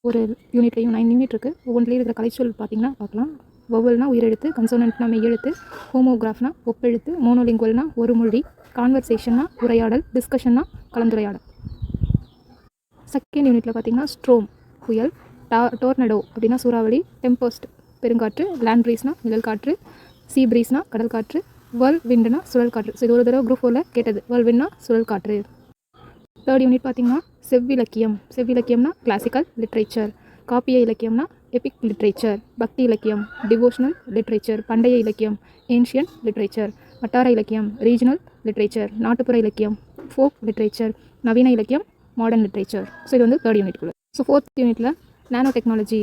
ஒரு யூனிட்லேயும் 9 யூனிட் இருக்குது. ஒவ்வொன்றிலையும் இருக்கிற கலைச்சொல் பார்த்திங்கன்னா பார்க்கலாம். வவல்னா உயிரெழுத்து, கன்சோனன்ட்னா மெய்யெழுத்து, ஹோமோகிராஃப்னா ஒப்பெழுத்து, மோனோலிங்குவல்னா ஒரு மொழி, கான்வர்சேஷன்னா உரையாடல், டிஸ்கஷன்னா கலந்துரையாடல். செகண்ட் யூனிட்டில் பார்த்திங்கன்னா ஸ்ட்ரோம் புயல், டோர்னடோ அப்படின்னா சூறாவளி, டெம்போஸ்ட் பெருங்காற்று, லேண்ட் ப்ரீஸ்னா நிழல் காற்று, சீ ப்ரீஸ்னா கடல் காற்று, வேர்ல் விண்டுனா சுழல் காற்று. ஸோ இது ஒரு தடவை குரூப் 4ல் கேட்டது. வேர்ல் விண்ட்னா சுழல் காற்று. தேர்ட் யூனிட் பார்த்திங்கன்னா செவ்விலக்கியம். செவ்விலக்கியம்னா கிளாசிக்கல் லிட்ரேச்சர், காப்பிய இலக்கியம்னா எபிக் லிட்ரேச்சர், பக்தி இலக்கியம் டிவோஷனல் லிட்ரேச்சர், பண்டைய இலக்கியம் ஏன்ஷியன்ட் லிட்ரேச்சர், வட்டார இலக்கியம் ரீஜனல் லிட்ரேச்சர், நாட்டுப்புற இலக்கியம் ஃபோக் லிட்ரேச்சர், நவீன இலக்கியம் மாடர்ன் லிட்ரேச்சர். ஸோ இது வந்து தேர்ட் யூனிட்குள்ளே. ஸோ ஃபோர்த் யூனிட்டில் நானோ டெக்னாலஜி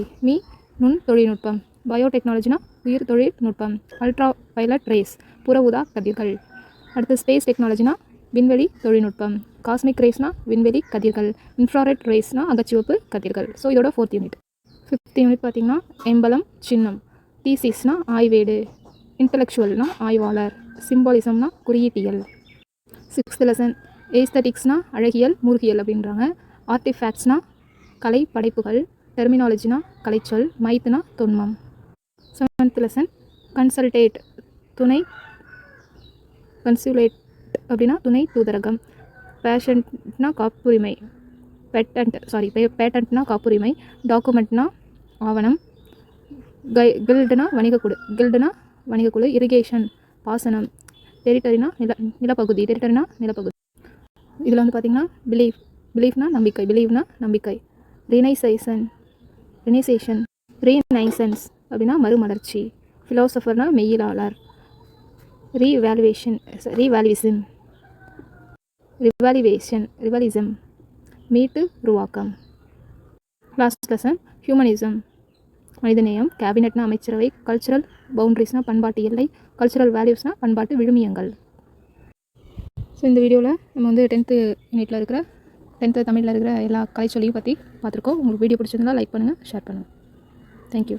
நுண் தொழில்நுட்பம், பயோடெக்னாலஜினா உயிர் தொழில்நுட்பம், அல்ட்ரா வயலட் ரேஸ் புற ஊதா கதிர்கள். அடுத்து ஸ்பேஸ் டெக்னாலஜினா விண்வெளி தொழில்நுட்பம், காஸ்மிக் ரேஸ்னா விண்வெளி கதிர்கள், இன்ஃப்ராரெட் ரேஸ்னா அகச்சிவப்பு கதிர்கள். ஸோ இதோட ஃபோர்த் யூனிட். ஃபிஃப்த் யூனிட் பார்த்திங்கன்னா எம்பலம் சின்னம், தீசிஸ்னா ஆய்வேடு, இன்டலெக்சுவல்னா ஆய்வாளர், சிம்பாலிசம்னா குறியீட்டியல். சிக்ஸ்த் லெசன் ஏஸ்தட்டிக்ஸ்னா அழகியல் மூர்கியல் அப்படின்றாங்க, ஆர்டிஃபேக்ட்ஸ்னா கலை படைப்புகள், டெர்மினாலஜினா கலைச்சொல், மைத்னா தொன்மம். செவன்த் லெசன் கன்சல்டேட் துணை, கன்சுலேட் அப்படின்னா துணை தூதரகம், பேஷண்ட்னா காப்புரிமை, பேட்டன்ட்னா காப்புரிமை, டாக்குமெண்ட்னா ஆவணம், கில்டுனா வணிகக்குழு, இரிகேஷன் பாசனம், டெரிட்டரினா நிலப்பகுதி, இதில் வந்து பார்த்திங்கன்னா பிலீஃப்னா நம்பிக்கை, நம்பிக்கை, ரினைசேஷன் அப்படின்னா மறுமலர்ச்சி, ஃபிலோசஃபர்னா மெய்யியலாளர், ரிவாலிசம் மீட்டு உருவாக்கம். லாஸ்ட் லெசன் ஹியூமனிசம் மனிதநேயம், கேபினெட்னா அமைச்சரவை, கல்ச்சுரல் பவுண்ட்ரிஸ்னா பண்பாட்டு எல்லை, கல்ச்சுரல் வேல்யூஸ்னா பண்பாட்டு விழுமியங்கள். ஸோ இந்த வீடியோவில் நம்ம வந்து 10th யூனிட்டில் இருக்கிற 10th தமிழில் இருக்கிற எல்லா கலைச்சொல்லையும் பற்றி பார்த்துருக்கோம். உங்களுக்கு வீடியோ பிடிச்சிருந்தால் லைக் பண்ணுங்கள், ஷேர் பண்ணுங்கள். தேங்க்யூ.